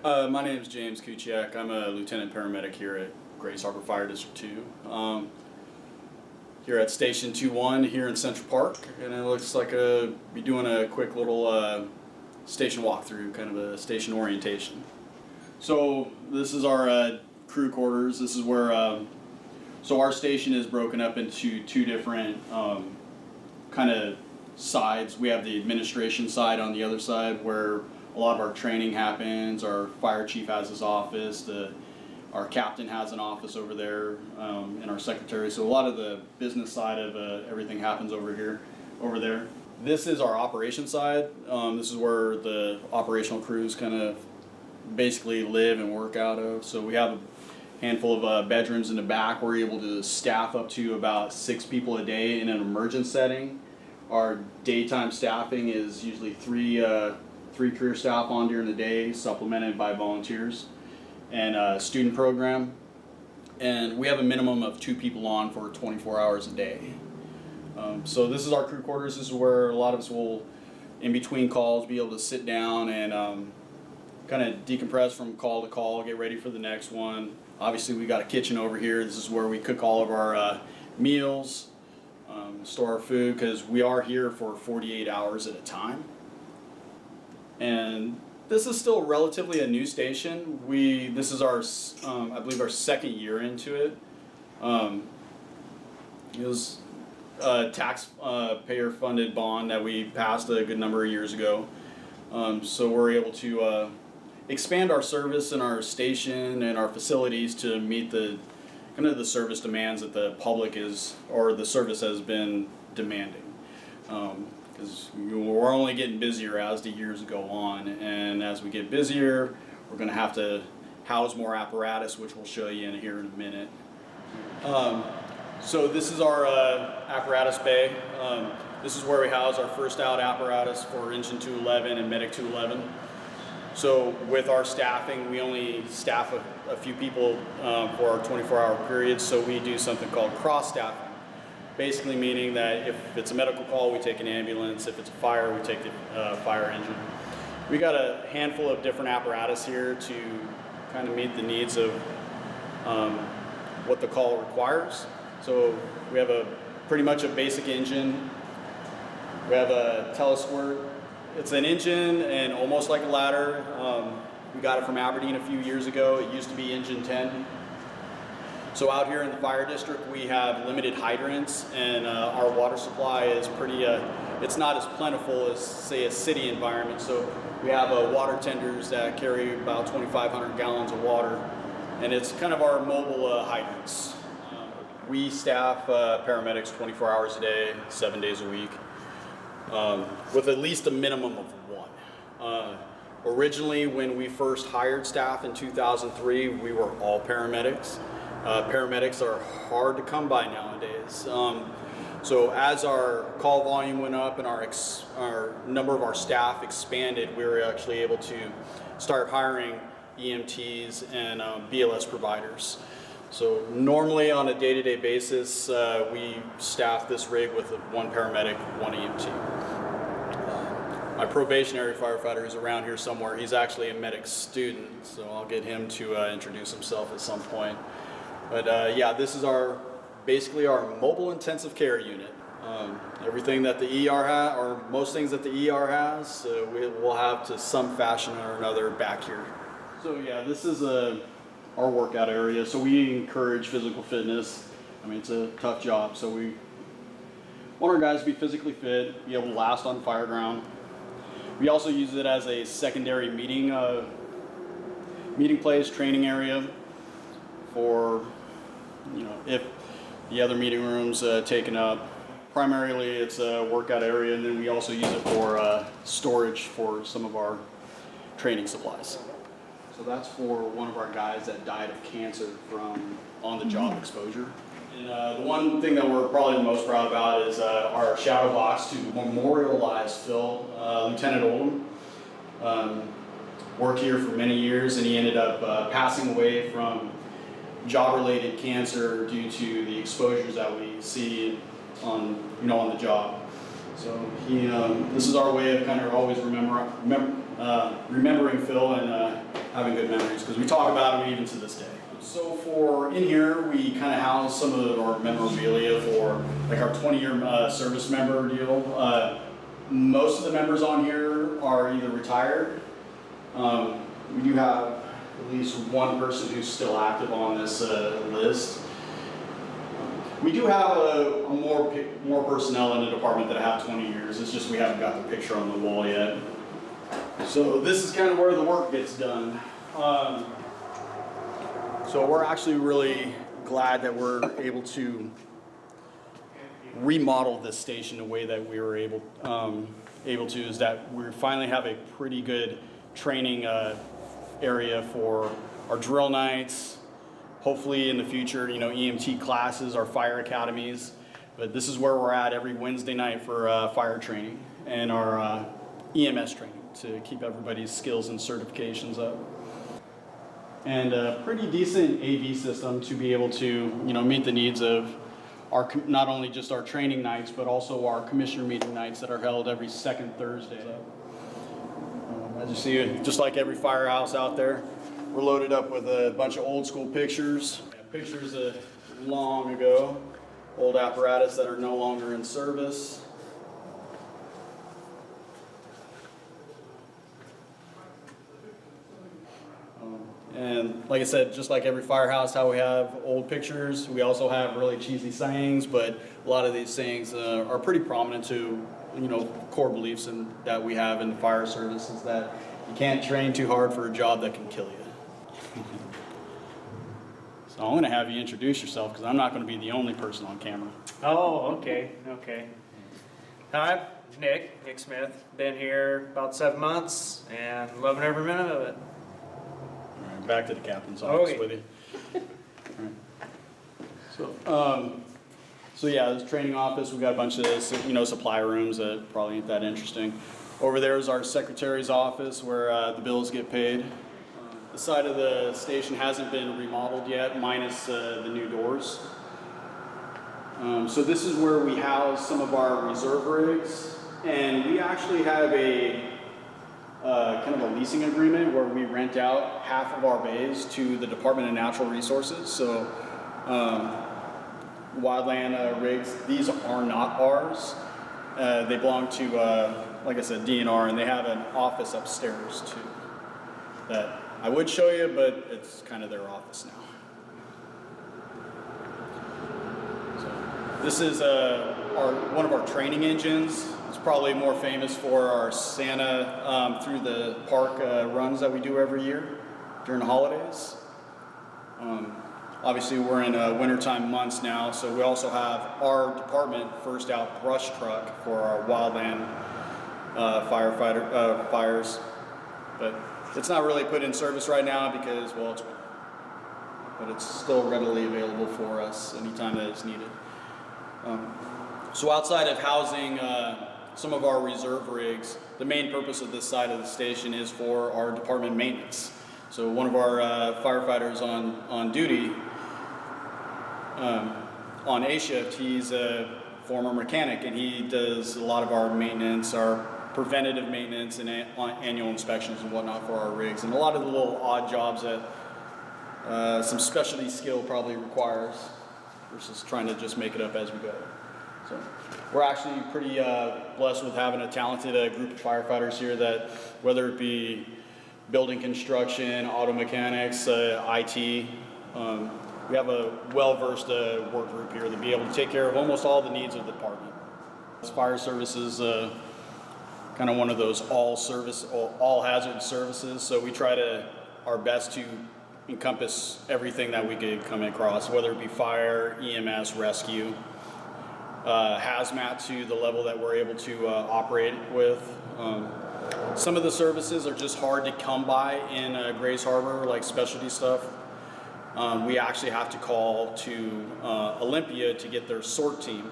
My name is James Kuciak. I'm a lieutenant paramedic here at Grace Harbor Fire District 2. Here at Station 2-1 here in Central Park, and it looks like be doing a quick little station walkthrough, kind of a station orientation. So this is our crew quarters. This is where so our station is broken up into two different kind of sides. We have the administration side on the other side where a lot of our training happens. Our fire chief has his office. Our captain has an office over there, and our secretary. So a lot of the business side of everything happens over there. This is our operations side. This is where the operational crews kind of basically live and work out of. So we have a handful of bedrooms in the back. We're able to staff up to about 6 people a day in an emergency setting. Our daytime staffing is usually three career staff on during the day, supplemented by volunteers, and a student program. And we have a minimum of 2 people on for 24 hours a day. So this is our crew quarters. This is where a lot of us will, in between calls, be able to sit down and kind of decompress from call to call, get ready for the next one. Obviously we got a kitchen over here. This is where we cook all of our meals, store our food, because we are here for 48 hours at a time. And this is still relatively a new station. This is our, I believe, our second year into it. It was a taxpayer funded bond that we passed a good number of years ago. So we're able to expand our service and our station and our facilities to meet the kind of the service demands that the public or the service has been demanding. Because we're only getting busier as the years go on, and as we get busier, we're going to have to house more apparatus, which we'll show you here in a minute. So this is our Apparatus Bay. This is where we house our first out apparatus for Engine 211 and Medic 211. So with our staffing, we only staff a few people for our 24-hour period, so we do something called cross-staffing. Basically meaning that if it's a medical call, we take an ambulance. If it's a fire, we take the fire engine. We got a handful of different apparatus here to kind of meet the needs of what the call requires. So we have pretty much a basic engine. We have a telesquirt. It's an engine and almost like a ladder. We got it from Aberdeen a few years ago. It used to be engine 10. So out here in the fire district, we have limited hydrants, and our water supply is pretty, it's not as plentiful as, say, a city environment. So we have water tenders that carry about 2,500 gallons of water, and it's kind of our mobile hydrants. We staff paramedics 24 hours a day, 7 days a week, with at least a minimum of 1. Originally, when we first hired staff in 2003, we were all paramedics. Paramedics are hard to come by nowadays. So as our call volume went up and our number of our staff expanded, we were actually able to start hiring EMTs and BLS providers. So normally on a day-to-day basis, we staff this rig with 1 paramedic, 1 EMT. My probationary firefighter is around here somewhere. He's actually a medic student, so I'll get him to introduce himself at some point. But yeah, this is basically our mobile intensive care unit. Everything that the ER has, or most things that the ER has, we'll have to some fashion or another back here. So yeah, this is our workout area. So we encourage physical fitness. I mean, it's a tough job, so we want our guys to be physically fit, be able to last on fire ground. We also use it as a secondary meeting place, training area for, if the other meeting room's taken up. Primarily it's a workout area, and then we also use it for storage for some of our training supplies. So that's for one of our guys that died of cancer from on-the-job exposure. And the one thing that we're probably the most proud about is our shadow box to memorialize Phil, Lieutenant Oldham. Worked here for many years, and he ended up passing away from job-related cancer due to the exposures that we see on the job. So this is our way of kind of always remembering Phil and having good memories because we talk about them even to this day. So for in here, we kind of house some of our memorabilia for like our 20-year service member deal. Most of the members on here are either retired. We do have at least one person who's still active on this list. We do have more personnel in the department that have 20 years. It's just we haven't got the picture on the wall yet. So this is kind of where the work gets done. So we're actually really glad that we're able to remodel this station the way that we were able to, is that we finally have a pretty good training area for our drill nights. Hopefully in the future, you know, EMT classes, our fire academies. But this is where we're at every Wednesday night for fire training and our EMS training to keep everybody's skills and certifications up. And a pretty decent AV system to be able to, you know, meet the needs of our, not only just our training nights, but also our commissioner meeting nights that are held every second Thursday. As you see, just like every firehouse out there, we're loaded up with a bunch of old school pictures. Pictures of long ago, old apparatus that are no longer in service. And like I said, just like every firehouse, how we have old pictures, we also have really cheesy sayings, but a lot of these sayings are pretty prominent to, you know, core beliefs that we have in the fire service is that you can't train too hard for a job that can kill you. So I'm going to have you introduce yourself because I'm not going to be the only person on camera. Oh, okay. Hi, Nick Smith. Been here about 7 months and loving every minute of it. All right, back to the captain's office with you. All right. So yeah, this training office, we've got a bunch of, you know, supply rooms that probably ain't that interesting. Over there is our secretary's office where the bills get paid. The side of the station hasn't been remodeled yet, minus the new doors. So this is where we house some of our reserve rigs, and we actually have a kind of a leasing agreement where we rent out half of our bays to the Department of Natural Resources. So wildland rigs, these are not ours. They belong to, like I said, DNR, and they have an office upstairs too that I would show you, but it's kind of their office now. So this is one of our training engines. It's probably more famous for our Santa through the park runs that we do every year during the holidays. Obviously, we're in wintertime months now, so we also have our department first out brush truck for our wildland fires. But it's not really put in service right now because, well, it's winter. But it's still readily available for us anytime that it's needed. So outside of housing some of our reserve rigs, the main purpose of this side of the station is for our department maintenance. So one of our firefighters on duty, on A shift, he's a former mechanic and he does a lot of our maintenance, our preventative maintenance and annual inspections and whatnot for our rigs, and a lot of the little odd jobs that some specialty skill probably requires versus trying to just make it up as we go. So we're actually pretty blessed with having a talented group of firefighters here that, whether it be building construction, auto mechanics, IT, we have a well-versed work group here to be able to take care of almost all the needs of the department. Fire services kind of one of those all hazard services, so we try our best to encompass everything that we could come across, whether it be fire, EMS, rescue, hazmat to the level that we're able to operate with. Some of the services are just hard to come by in Grays Harbor, like specialty stuff. We actually have to call to Olympia to get their sort team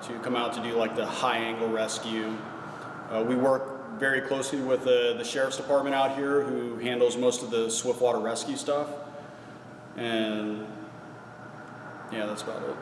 to come out to do like the high angle rescue. We work very closely with the sheriff's department out here, who handles most of the swiftwater rescue stuff. And yeah, that's about it.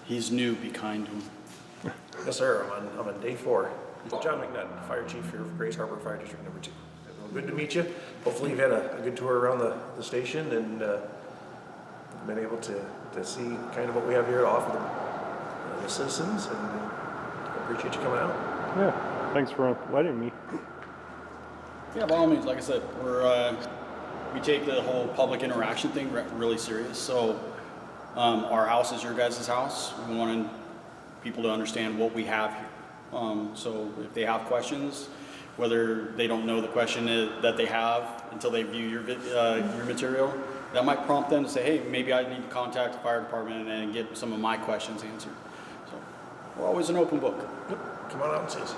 He's new, be kind to him. Yes, sir. I'm on day 4. John McNutt, Fire Chief here for Grays Harbor Fire District Number 2. good to meet you. Hopefully you've had a good tour around the station and been able to see kind of what we have here to offer the citizens, and I appreciate you coming out. Yeah, thanks for inviting me. Yeah, by all means, like I said, we take the whole public interaction thing really serious. So our house is your guys' house. We want people to understand what we have here. So if they have questions, whether they don't know the question that they have until they view your material, that might prompt them to say, hey, maybe I need to contact the fire department and get some of my questions answered. So we're always an open book. Yep. Come on out and see us.